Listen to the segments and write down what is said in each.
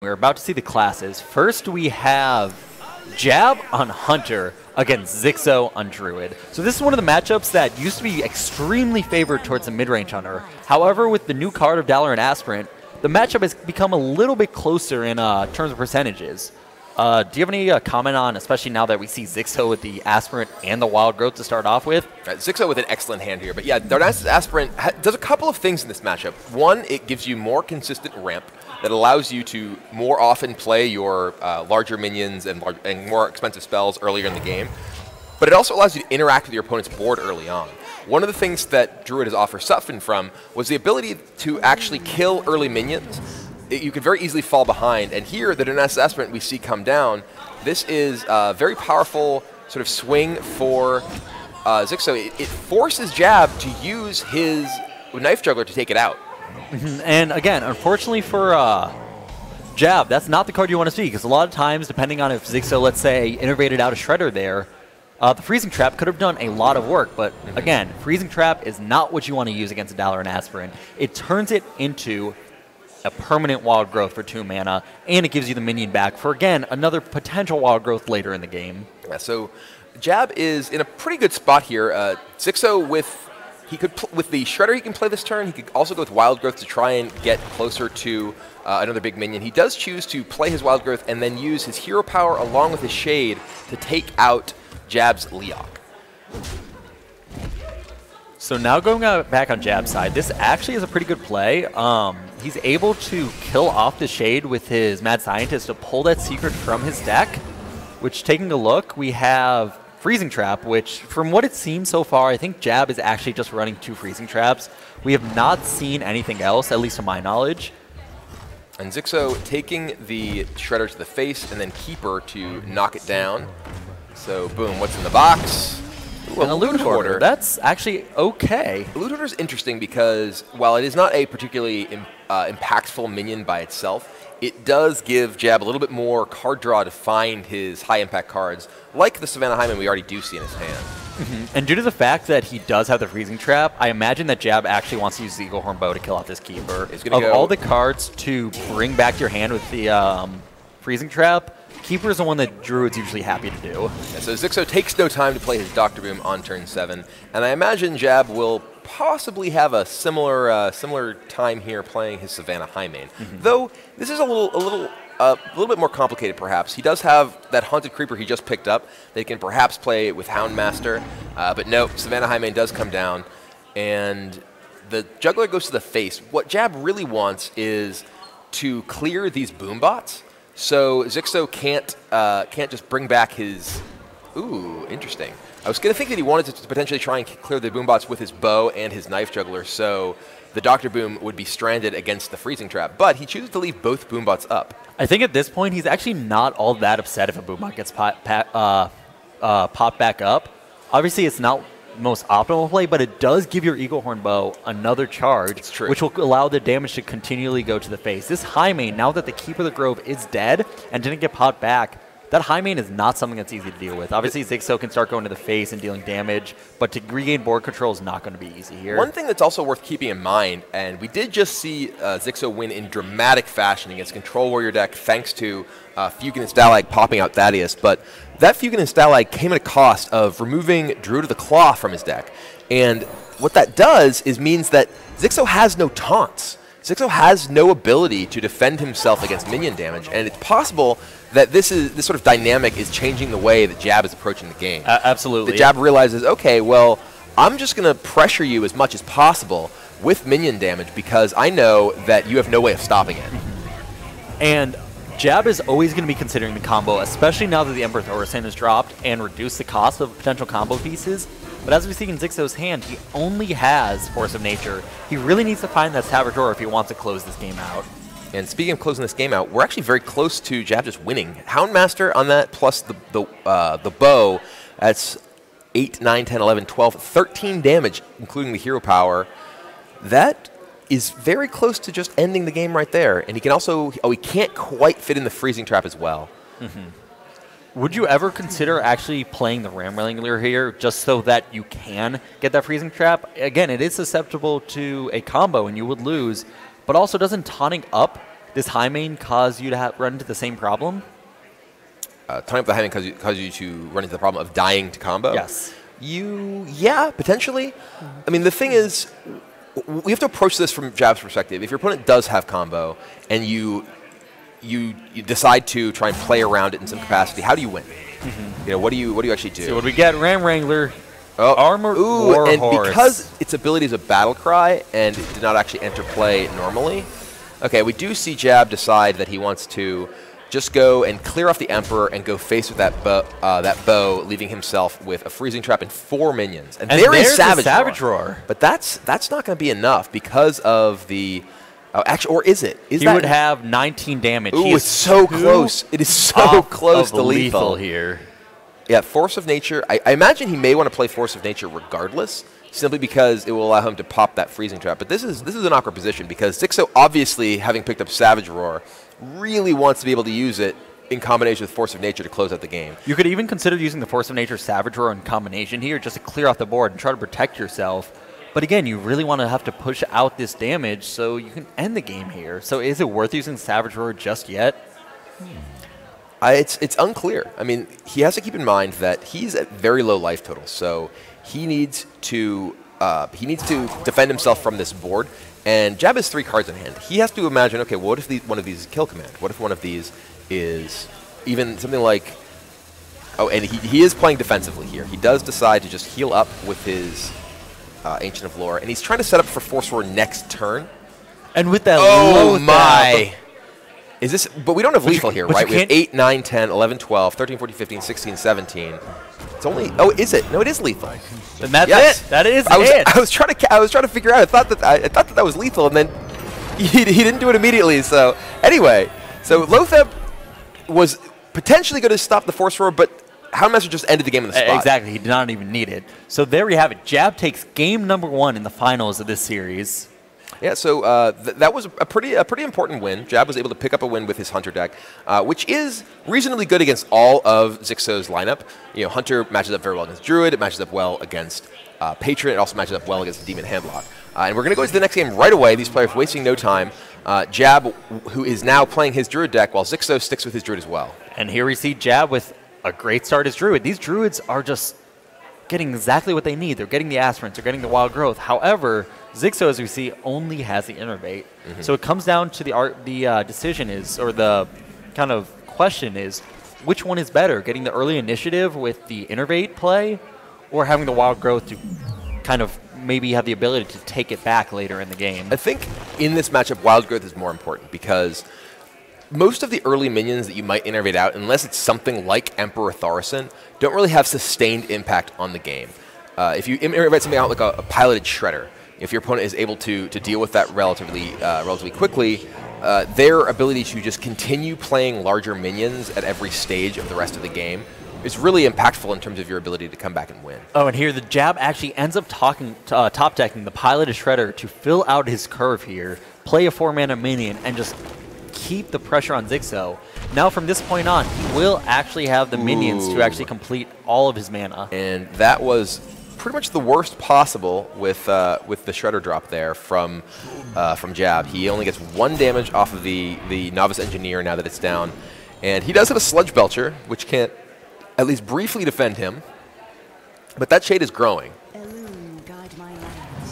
We're about to see the classes. First, we have Jab on Hunter against Xixo on Druid. So this is one of the matchups that used to be extremely favored towards the mid-range Hunter. However, with the new card of Valor and Aspirant, the matchup has become a little bit closer in terms of percentages. Do you have any comment on, especially now that we see Xixo with the Aspirant and the Wild Growth to start off with? Xixo with an excellent hand here. But yeah, Darnassus Aspirant does a couple of things in this matchup. One, it gives you more consistent ramp that allows you to more often play your larger minions and more expensive spells earlier in the game. But it also allows you to interact with your opponent's board early on. One of the things that Druid has offered Sutphin from was the ability to actually kill early minions. You could very easily fall behind. And here, the Darnassus Aspirant we see come down, this is a very powerful sort of swing for Xixo. It forces Jab to use his Knife Juggler to take it out. And again, unfortunately for Jab, that's not the card you want to see, because a lot of times, depending on if Xixo, let's say, innovated out a Shredder there, the Freezing Trap could have done a lot of work. But again, Freezing Trap is not what you want to use against a Valor and Aspirant. It turns it into a permanent Wild Growth for 2 mana, and it gives you the minion back for, again, another potential Wild Growth later in the game. Yeah, so Jab is in a pretty good spot here. Xixo with the Shredder he can play this turn. He could also go with Wild Growth to try and get closer to another big minion. He does choose to play his Wild Growth and then use his hero power along with his Shade to take out Jab's Leok. So now going back on Jab's side, this actually is a pretty good play. He's able to kill off the Shade with his Mad Scientist to pull that secret from his deck, which, taking a look, we have Freezing Trap, which, from what it seems so far, I think Jab is actually just running 2 Freezing Traps. We have not seen anything else, at least to my knowledge. And Xixo taking the Shredder to the face and then Keeper to knock it down. So, boom, what's in the box? Ooh, and a Loot Hoarder. That's actually okay. Loot Hoarder is interesting because, while it is not a particularly impactful minion by itself, it does give Jab a little bit more card draw to find his high-impact cards, like the Savannah Hyman we already do see in his hand. And due to the fact that he does have the Freezing Trap, I imagine that Jab actually wants to use the Eagle Horn Bow to kill off this Keeper. Of all the cards to bring back to your hand with the Freezing Trap, Keeper is the one that Druid's usually happy to do. Yeah, so Xixo takes no time to play his Dr. Boom on turn 7, and I imagine Jab will possibly have a similar time here playing his Savannah Highmane. Though this is a little bit more complicated, perhaps. He does have that Haunted Creeper he just picked up. They can perhaps play with Houndmaster, but no, Savannah Highmane does come down, and the Juggler goes to the face. What Jab really wants is to clear these boom bots, so Xixo can't just bring back his. Ooh, interesting. I was going to think that he wanted to potentially try and clear the boombots with his bow and his Knife Juggler, so the Dr. Boom would be stranded against the Freezing Trap, but he chooses to leave both boombots up. I think at this point, he's actually not all that upset if a boombot gets popped back up. Obviously, it's not the most optimal play, but it does give your Eagle Horn Bow another charge, which will allow the damage to continually go to the face. This Highmane, now that the Keeper of the Grove is dead and didn't get popped back, that Highmane is not something that's easy to deal with. Obviously, Xixo can start going to the face and dealing damage, but to regain board control is not going to be easy here. One thing that's also worth keeping in mind, and we did just see Xixo win in dramatic fashion against Control Warrior deck thanks to Fugan and Stalag popping out Thaddeus, but that Fugan and Stalag came at a cost of removing Druid of the Claw from his deck. And what that does is means that Xixo has no taunts. Xixo has no ability to defend himself against minion damage, and it's possible that this sort of dynamic is changing the way that Jab is approaching the game. Absolutely. The Jab realizes, okay, well, I'm just going to pressure you as much as possible with minion damage because I know that you have no way of stopping it. And Jab is always going to be considering the combo, especially now that the Emperor Thaurissan has dropped and reduced the cost of potential combo pieces. But as we see in Xixo's hand, he only has Force of Nature. He really needs to find that Saboteur if he wants to close this game out. And speaking of closing this game out, we're actually very close to Jab just winning. Houndmaster on that plus the bow, that's 8, 9, 10, 11, 12, 13 damage, including the hero power. That is very close to just ending the game right there. And he can also, he can't quite fit in the Freezing Trap as well. Would you ever consider actually playing the Ram Wrangler here just so that you can get that Freezing Trap? Again, it is susceptible to a combo and you would lose, but also doesn't taunting up this high main cause you to run into the same problem? Tying up the high main cause you to run into the problem of dying to combo? Yes. Yeah, potentially. I mean, the thing is, we have to approach this from Jab's perspective. If your opponent does have combo and you decide to try and play around it in some capacity, how do you win? You know, what do you actually do? So what do we get? Ram Wrangler. Oh, Armored War and Horse. because its ability is a battle cry and it did not actually enter play normally. Okay, we do see Jab decide that he wants to just go and clear off the Emperor and go face with that bow, leaving himself with a freezing trap and 4 minions. And there is Savage Roar. But that's not going to be enough because of the actually, or is it? He would have 19 damage. Ooh, it's so close. It is so close to lethal here. Yeah, Force of Nature. I imagine he may want to play Force of Nature regardless, simply because it will allow him to pop that freezing trap. But this is an awkward position because Xixo, obviously, having picked up Savage Roar, really wants to be able to use it in combination with Force of Nature to close out the game. You could even consider using the Force of Nature Savage Roar in combination here just to clear off the board and try to protect yourself. But again, you really want to have to push out this damage so you can end the game here. So is it worth using Savage Roar just yet? It's unclear. I mean, he has to keep in mind that he's at very low life total, so he needs to defend himself from this board. And Jab has 3 cards in hand. He has to imagine, okay, what if one of these is kill command? What if one of these is even something like... Oh, and he is playing defensively here. He does decide to just heal up with his Ancient of Lore, and he's trying to set up for Force Roar next turn. And with that oh my! Is this... But we don't have lethal here, right? We have 8, 9, 10, 11, 12, 13, 14, 15, 16, 17. It's only... Oh, is it? No, it is lethal. And that's it. That is it. I was trying to figure out. I thought that was lethal, and then he didn't do it immediately. So anyway, so Lotheb was potentially going to stop the Force Roar, but Houndmaster just ended the game in the spot. Exactly. He did not even need it. So there we have it. Jab takes game number 1 in the finals of this series. Yeah, so that was a pretty important win. Jab was able to pick up a win with his Hunter deck, which is reasonably good against all of Xixo's lineup. You know, Hunter matches up very well against Druid. It matches up well against Patron. It also matches up well against the Demon Handlock. And we're going to go into the next game right away. These players wasting no time. Jab, who is now playing his Druid deck, while Xixo sticks with his Druid as well. And here we see Jab with a great start as Druid. These Druids are just getting exactly what they need. They're getting the Aspirants. They're getting the Wild Growth. However, Xixo, as we see, only has the Innervate. So it comes down to the decision is, or the kind of question is, which one is better, getting the early initiative with the Innervate play or having the Wild Growth to kind of maybe have the ability to take it back later in the game? I think in this matchup, Wild Growth is more important because most of the early minions that you might innervate out, unless it's something like Emperor Thaurissan, don't really have sustained impact on the game. If you innervate something out like a piloted Shredder, if your opponent is able to deal with that relatively quickly, their ability to just continue playing larger minions at every stage of the rest of the game is really impactful in terms of your ability to come back and win. Oh, and here the Jab actually ends up top decking the piloted Shredder to fill out his curve here, play a 4-mana minion, and just keep the pressure on Xixo. Now from this point on, he will actually have the minions to actually complete all of his mana. And that was pretty much the worst possible with the Shredder drop there from Jab. He only gets 1 damage off of the Novice Engineer now that it's down. And he does have a Sludge Belcher, which can't at least briefly defend him. But that shade is growing.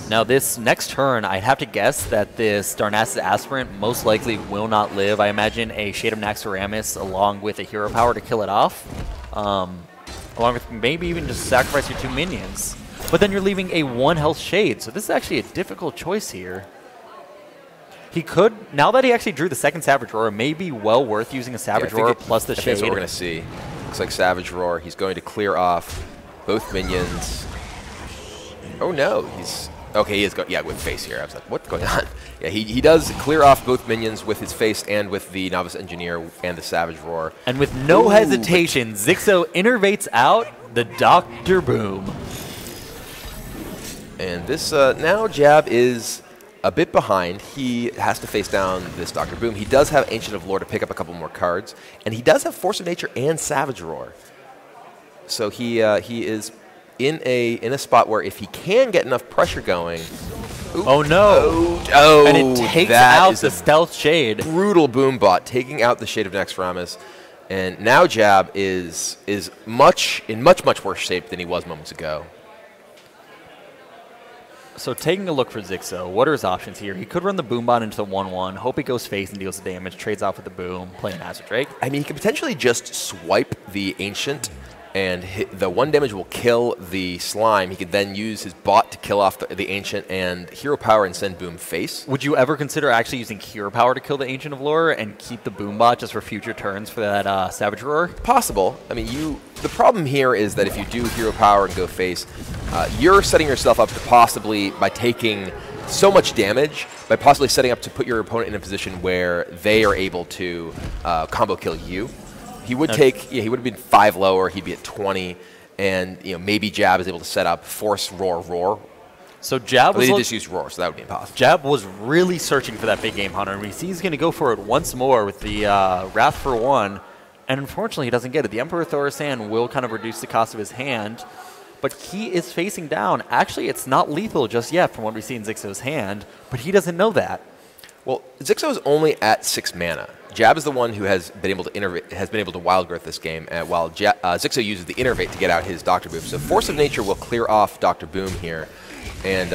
Now this next turn, I'd have to guess that this Darnassus Aspirant most likely will not live. I imagine a Shade of Naxxramas along with a Hero Power to kill it off. Along with maybe even just sacrifice your 2 minions. But then you're leaving a 1 health Shade, so this is actually a difficult choice here. He could, now that he actually drew the second Savage Roar, it may be well worth using a Savage Roar plus the Shade. That's what we're going to see. Looks like Savage Roar. He's going to clear off both minions. Oh no, he's... Okay, he is going, yeah, with face here. I was like, what's going on? Yeah, he does clear off both minions with his face and with the Novice Engineer and the Savage Roar. And with no hesitation, Xixo innervates out the Dr. Boom. And this, now Jab is a bit behind. He has to face down this Dr. Boom. He does have Ancient of Lore to pick up a couple more cards. And he does have Force of Nature and Savage Roar. So he is in a spot where if he can get enough pressure going, Ooh. Oh no! Oh, and it takes out the Stealth Shade. Brutal boom bot, taking out the Shade of Naxxramas. And now Jab is in much worse shape than he was moments ago. So taking a look for Xixo, what are his options here? He could run the boom bot into the 1-1, hope he goes face and deals the damage, trades off with the boom, play an Azure Drake. I mean, he could potentially just swipe the Ancient, and the 1 damage will kill the slime. He could then use his bot to kill off the Ancient and hero power and send boom face. Would you ever consider actually using hero power to kill the Ancient of Lore and keep the boom bot just for future turns for that Savage Roar? Possible. I mean, the problem here is that if you do hero power and go face, you're setting yourself up to possibly, by taking so much damage, by possibly setting up to put your opponent in a position where they are able to combo kill you. He would he would have been 5 lower, he'd be at 20, and maybe Jab is able to set up force roar. So Jab was just use roar, so that would be impossible. Jab was really searching for that big game hunter, and we see he's going to go for it once more with the Wrath for 1, and unfortunately he doesn't get it. The Emperor Thaurissan will kind of reduce the cost of his hand, but he is facing down. Actually, it's not lethal just yet from what we see in Xixo's hand, but he doesn't know that. Well, Xixo is only at 6 mana. Jab is the one who has been able to wild growth this game, while Xixo uses the Innervate to get out his Dr. Boom. So Force of Nature will clear off Dr. Boom here. And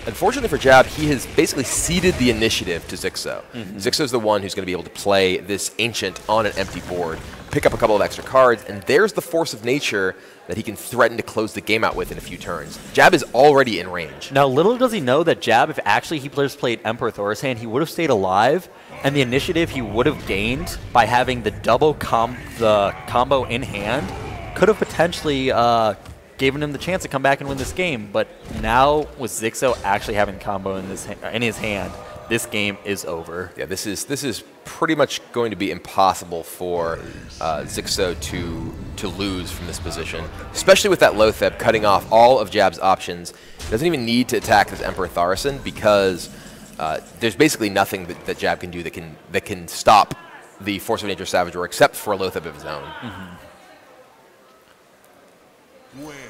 unfortunately for Jab, he has basically ceded the initiative to Xixo. Xixo is the one who's going to be able to play this Ancient on an empty board, pick up a couple of extra cards, and there's the Force of Nature that he can threaten to close the game out with in a few turns. Jab is already in range. Now, little does he know that Jab, if actually he played Emperor Thaurissan, he would have stayed alive, and the initiative he would have gained by having the double combo in hand could have potentially given him the chance to come back and win this game. But now, with Xixo actually having combo in his hand, this game is over. Yeah, this is pretty much going to be impossible for Xixo to lose from this position, especially with that Loatheb cutting off all of Jab's options. Doesn't even need to attack this Emperor Thaurissan because there's basically nothing that Jab can do that can stop the Force of Nature Savage Roar except for a Loatheb of his own.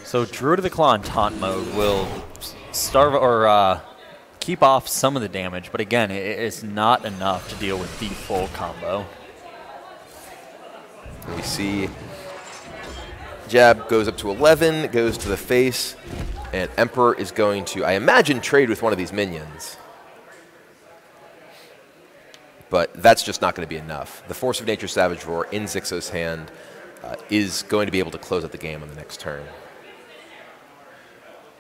So Druid of the Claw in taunt mode will starve or keep off some of the damage, but again, it's not enough to deal with the full combo. We see Jab goes up to 11, goes to the face, and Emperor is going to, I imagine, trade with one of these minions. But that's just not going to be enough. The Force of Nature Savage Roar in Xixo's hand is going to be able to close out the game on the next turn.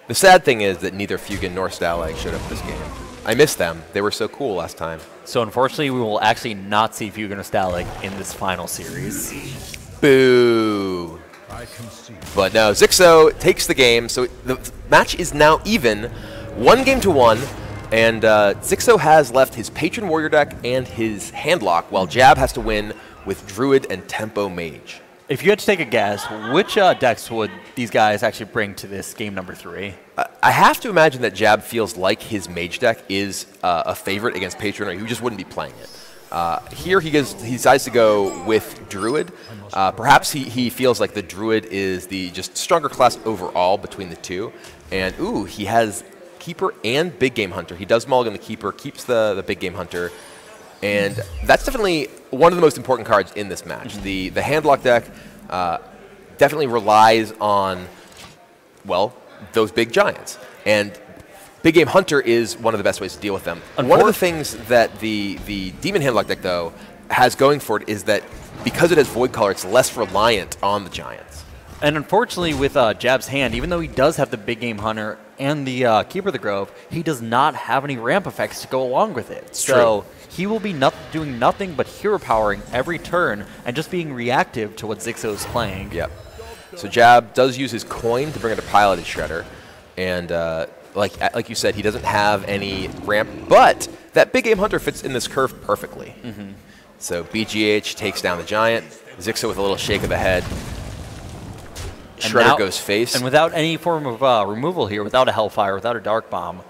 The sad thing is that neither Fugan nor Stalag showed up this game. I miss them. They were so cool last time. So unfortunately, we will actually not see Fugan or Stalag in this final series. Boo. But no, Xixo takes the game. So the match is now even, 1-1, and Xixo has left his Patron Warrior deck and his Handlock, while Jab has to win with Druid and Tempo Mage. If you had to take a guess, which decks would these guys actually bring to this game number 3? I have to imagine that Jab feels like his Mage deck is a favorite against Patron, or he just wouldn't be playing it. Here he decides to go with Druid. Perhaps he feels like the Druid is the just stronger class overall between the two. And ooh, he has Keeper and Big Game Hunter. He does mulligan the Keeper, keeps the Big Game Hunter. And that's definitely one of the most important cards in this match. The Handlock deck definitely relies on, well, those big giants. And Big Game Hunter is one of the best ways to deal with them. One of the things that the Demon Handlock deck, though, has going for it is that because it has Void Color, it's less reliant on the giants. And unfortunately, with Jab's hand, even though he does have the Big Game Hunter and the Keeper of the Grove, he does not have any ramp effects to go along with it. So he will be doing nothing but hero powering every turn and just being reactive to what Xixo is playing. Yep. So Jab does use his coin to bring it a Piloted Shredder. And like you said, he doesn't have any ramp, but that Big Game Hunter fits in this curve perfectly. So BGH takes down the giant. Xixo with a little shake of the head. Shredder goes face. And without any form of removal here, without a Hellfire, without a Dark Bomb,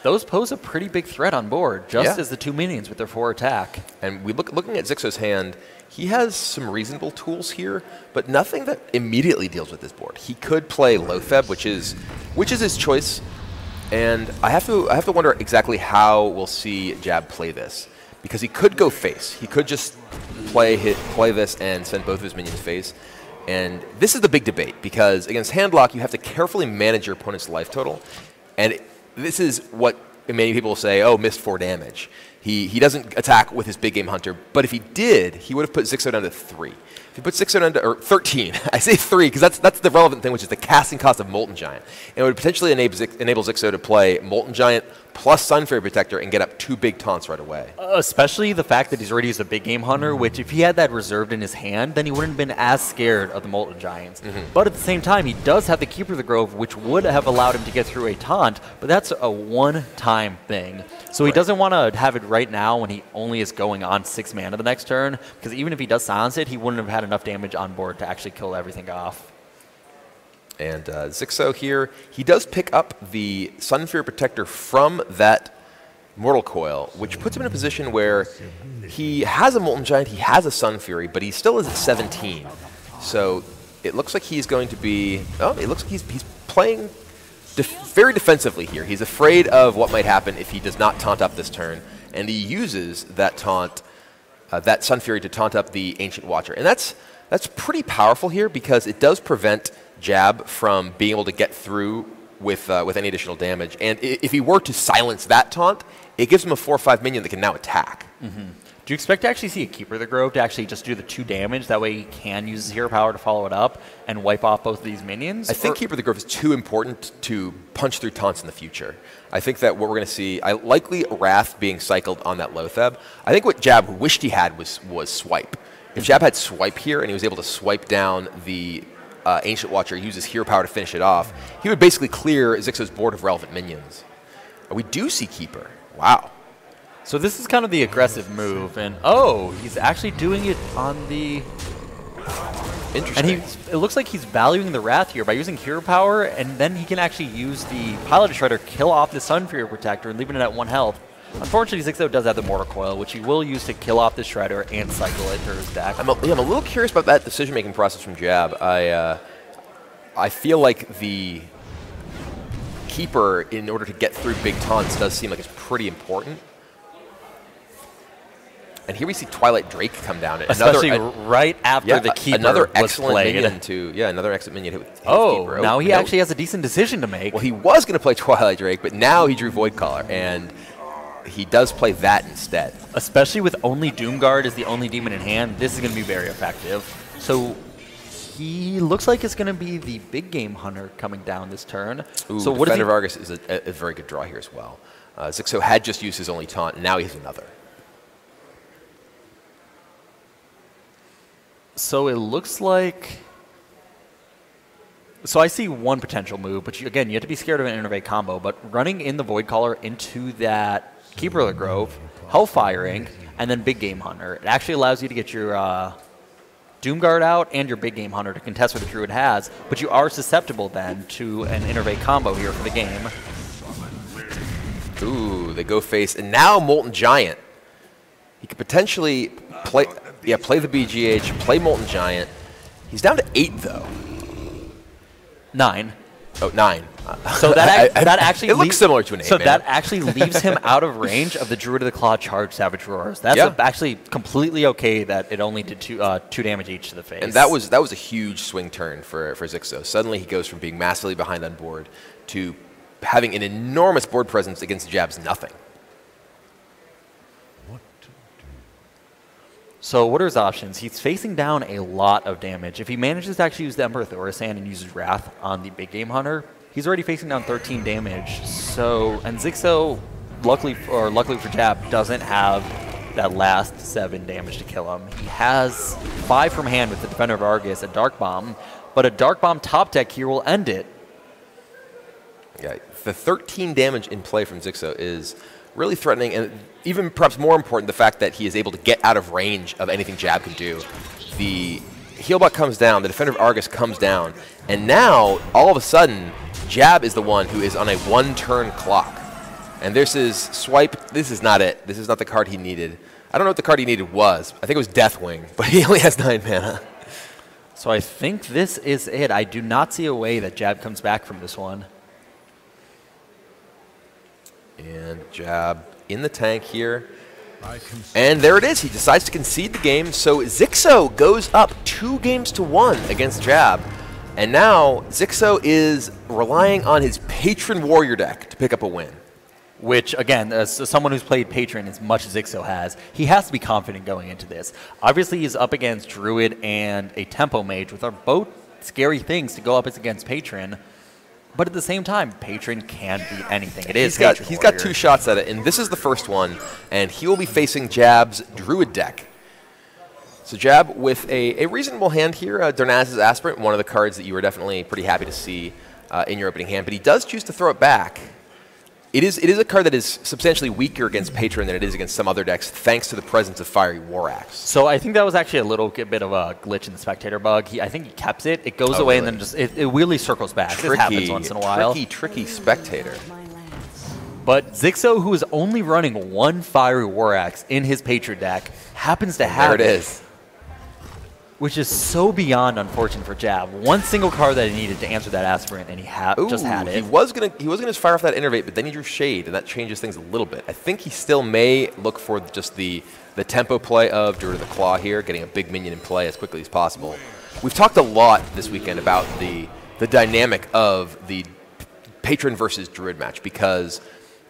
those pose a pretty big threat on board, just as the 2 minions with their 4 attack. And looking at Xixo's hand, he has some reasonable tools here, but nothing that immediately deals with this board. He could play Loatheb, which is his choice. And I have to wonder exactly how we'll see Jab play this, because he could go face. He could just play this and send both of his minions face. And this is the big debate, because against Handlock, you have to carefully manage your opponent's life total. And this is what many people say, oh, missed 4 damage. He doesn't attack with his big game hunter, but if he did, he would have put Xixo down to 3. If he put Xixo down to, or 13, I say 3 because that's the relevant thing, which is the casting cost of Molten Giant. And it would potentially enable Xixo to play Molten Giant plus Sun Fairy Protector and get up 2 big taunts right away. Especially the fact that he's already used a big game hunter, which if he had that reserved in his hand, then he wouldn't have been as scared of the Molten Giants. But at the same time, he does have the Keeper of the Grove, which would have allowed him to get through a taunt, but that's a one-time thing. So he doesn't want to have it right now when he only is going on 6 mana the next turn, because even if he does silence it, he wouldn't have had enough damage on board to actually kill everything off. And Xixo here, he does pick up the Sun Fairy Protector from that Mortal Coil, which puts him in a position where he has a Molten Giant, he has a Sun Fury, but he still is at 17. So it looks like he's going to be, it looks like he's playing very defensively here. He's afraid of what might happen if he does not taunt up this turn, and he uses that taunt, that Sun Fury to taunt up the Ancient Watcher. And that's pretty powerful here, because it does prevent Jab from being able to get through with any additional damage. And if he were to silence that taunt, it gives him a 4/5 minion that can now attack. Do you expect to actually see a Keeper of the Grove to actually just do the 2 damage? That way he can use his hero power to follow it up and wipe off both of these minions? I think Keeper of the Grove is too important to punch through taunts in the future. I think that what we're going to see, likely Wrath being cycled on that Lotheb. I think what Jab wished he had was Swipe. If Jab had Swipe here and he was able to swipe down the Ancient Watcher, use his hero power to finish it off, he would basically clear Xixo's board of relevant minions. We do see Keeper. Wow. So this is kind of the aggressive move, and oh, he's actually doing it on the... Interesting. And it looks like he's valuing the Wrath here by using hero power, and then he can actually use the Pilot Shredder, kill off the Sun Fury Protector, and leaving it at 1 health. Unfortunately, Xixo does have the Mortal Coil, which he will use to kill off the Shredder and cycle it through his deck. I'm a little curious about that decision-making process from Jab. I feel like the Keeper, in order to get through big taunts, does seem like it's pretty important. And here we see Twilight Drake come down. Especially right after the Keeper another was excellent played. Minion another excellent minion hit with Keeper. Now he actually has a decent decision to make. Well, he was going to play Twilight Drake, but now he drew Voidcaller, and he does play that instead. Especially with only Doomguard as the only demon in hand, this is going to be very effective. So he looks like it's going to be the big game hunter coming down this turn. Ooh, so what Defender of Argus is a very good draw here as well. Xixo had just used his only taunt, and now he has another. So it looks like... So I see one potential move, but again, you have to be scared of an Innervate combo, but running in the Voidcaller into that Keeper of the Grove, Hellfiring, and then Big Game Hunter. It actually allows you to get your Doomguard out and your Big Game Hunter to contest what the Druid has, but you are susceptible then to an Innervate combo here for the game. Ooh, they go face, and now Molten Giant. He could potentially play the BGH, play Molten Giant. He's down to 8, though. 9. Oh, 9. So that actually it looks similar to an 8. So that actually leaves him out of range of the Druid of the Claw charge Savage Roars. That's actually completely okay that it only did 2 damage each to the face. And that was a huge swing turn for Xixo. Suddenly he goes from being massively behind on board to having an enormous board presence against Jab's nothing. So what are his options? He's facing down a lot of damage. If he manages to actually use the Emperor Thaurissan and uses Wrath on the Big Game Hunter, he's already facing down 13 damage. So, and Xixo, luckily for Jab, doesn't have that last 7 damage to kill him. He has 5 from hand with the Defender of Argus, a Dark Bomb, but a Dark Bomb top deck here will end it. Yeah, the 13 damage in play from Xixo is really threatening, and even perhaps more important, the fact that he is able to get out of range of anything Jab can do. The Healbot comes down, the Defender of Argus comes down, and now, all of a sudden, Jab is the one who is on a 1-turn clock. And this is Swipe. This is not it. This is not the card he needed. I don't know what the card he needed was. I think it was Deathwing, but he only has 9 mana. So I think this is it. I do not see a way that Jab comes back from this one. And Jab in the tank here. And there it is. He decides to concede the game. So Xixo goes up 2-1 against Jab. And now Xixo is relying on his Patron Warrior deck to pick up a win. Which, again, as someone who's played Patron as much as Xixo has, he has to be confident going into this. Obviously, he's up against Druid and a Tempo Mage, which are both scary things to go up against Patron. But at the same time, Patron can beat anything. He's got 2 shots at it, and this is the first one, and he will be facing Jab's Druid deck. So Jab with a reasonable hand here. Darnaz's Aspirant, one of the cards that you were definitely pretty happy to see in your opening hand, but he does choose to throw it back. It is a card that is substantially weaker against Patron than it is against some other decks, thanks to the presence of Fiery War Axe. So I think that was actually a little bit of a glitch in the spectator bug. I think he kept it. It goes away and then just it weirdly circles back. This happens once in a while. Tricky spectator. But Xixo, who is only running 1 Fiery War Axe in his Patron deck, happens to have it. There it is. Which is so beyond unfortunate for Jab. 1 single card that he needed to answer that Aspirant, and he just had it. He was gonna fire off that Innervate, but then he drew Shade, and that changes things a little bit. I think he still may look for just the tempo play of Druid of the Claw here, getting a big minion in play as quickly as possible. We've talked a lot this weekend about the dynamic of the Patron versus Druid match, because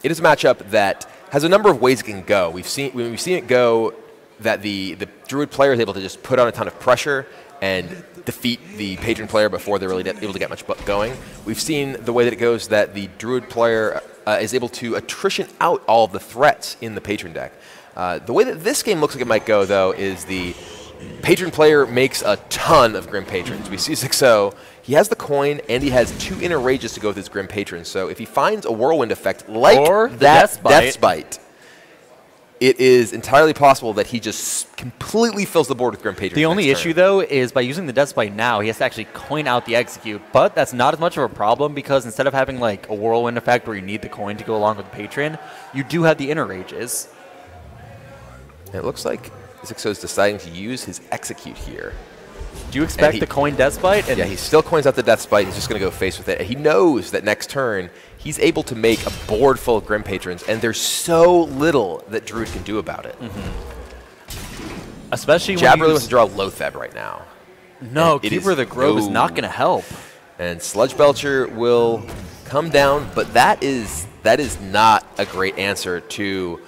it is a matchup that has a number of ways it can go. We've seen it go that the Druid player is able to just put on a ton of pressure and defeat the Patron player before they're really able to get much going. We've seen the way that it goes that the Druid player is able to attrition out all of the threats in the Patron deck. The way that this game looks like it might go, though, is the Patron player makes a ton of Grim Patrons. We see Xixo, he has the coin, and he has 2 Inner Rages to go with his Grim Patrons. So if he finds a Whirlwind effect like that Death Bite, it is entirely possible that he just completely fills the board with Grim Patrons. The only issue, though, is by using the Death Bite now, he has to actually coin out the Execute. But that's not as much of a problem because instead of having like a Whirlwind effect where you need the coin to go along with the Patron, you do have the Inner Rages. It looks like Xixo is deciding to use his Execute here. Do you expect the coin Death Bite? Yeah, he still coins out the Death Bite. He's just going to go face with it. He knows that next turn, he's able to make a board full of Grim Patrons, and there's so little that Druid can do about it. Especially when Jab really wants to draw Loatheb right now. No, Kibler the Grove is not going to help. And Sludge Belcher will come down, but that is not a great answer to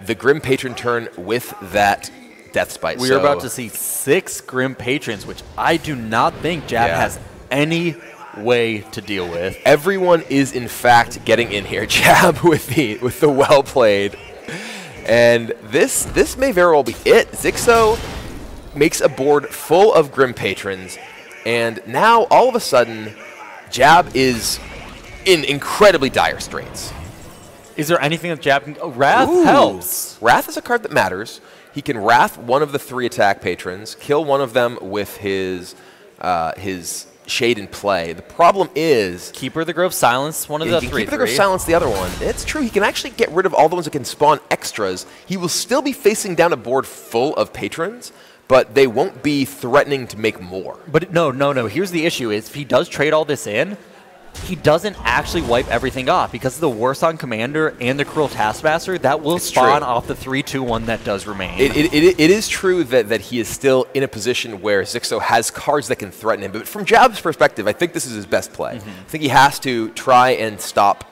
the Grim Patron turn with that Death Spite. We are about to see 6 Grim Patrons, which I do not think Jab has any way to deal with. Everyone is, in fact, getting in here. Jab with the well played. And this may very well be it. Xixo makes a board full of Grim Patrons, and now, all of a sudden, Jab is in incredibly dire straits. Is there anything that Jab can... Oh, Wrath helps. Wrath is a card that matters. He can Wrath one of the 3 attack patrons, kill one of them with his Shade in play. The problem is... Keeper of the Grove silence one of the 3. Keeper of the Grove silence the other one. It's true, he can actually get rid of all the ones that can spawn extras. He will still be facing down a board full of patrons, but they won't be threatening to make more. But no. Here's the issue is if he does trade all this in, he doesn't actually wipe everything off because of the Worst on Commander and the Cruel Taskmaster. That will spawn off the 3/2/1 that does remain. It is true that he is still in a position where Xixo has cards that can threaten him. But from Jab's perspective, I think this is his best play. I think he has to try and stop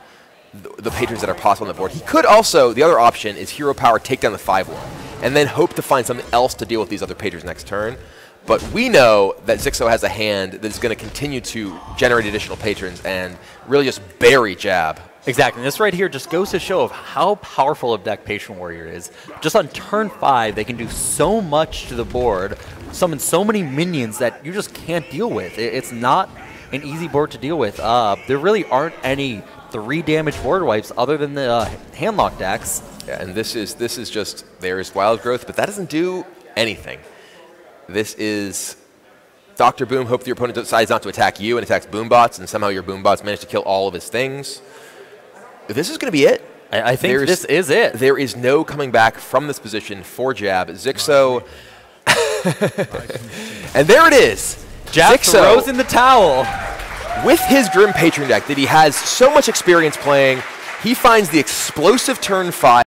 the patrons that are possible on the board. He could also, the other option is Hero Power, take down the 5/1, and then hope to find something else to deal with these other patrons next turn. But we know that Xixo has a hand that is going to continue to generate additional patrons and really just bury Jab. Exactly. And this right here just goes to show of how powerful a deck Patron Warrior is. Just on turn 5, they can do so much to the board, summon so many minions that you just can't deal with. It's not an easy board to deal with. There really aren't any 3 damage board wipes other than the handlock decks. Yeah, and this is just, there's Wild Growth, but that doesn't do anything. This is Dr. Boom, hope that your opponent decides not to attack you and attacks Boombots, and somehow your Boombots manage to kill all of his things. This is going to be it. I think this is it. There is no coming back from this position for Jab. Xixo. And there it is. Jab throws in the towel. With his Grim Patron deck that he has so much experience playing, He finds the explosive turn 5.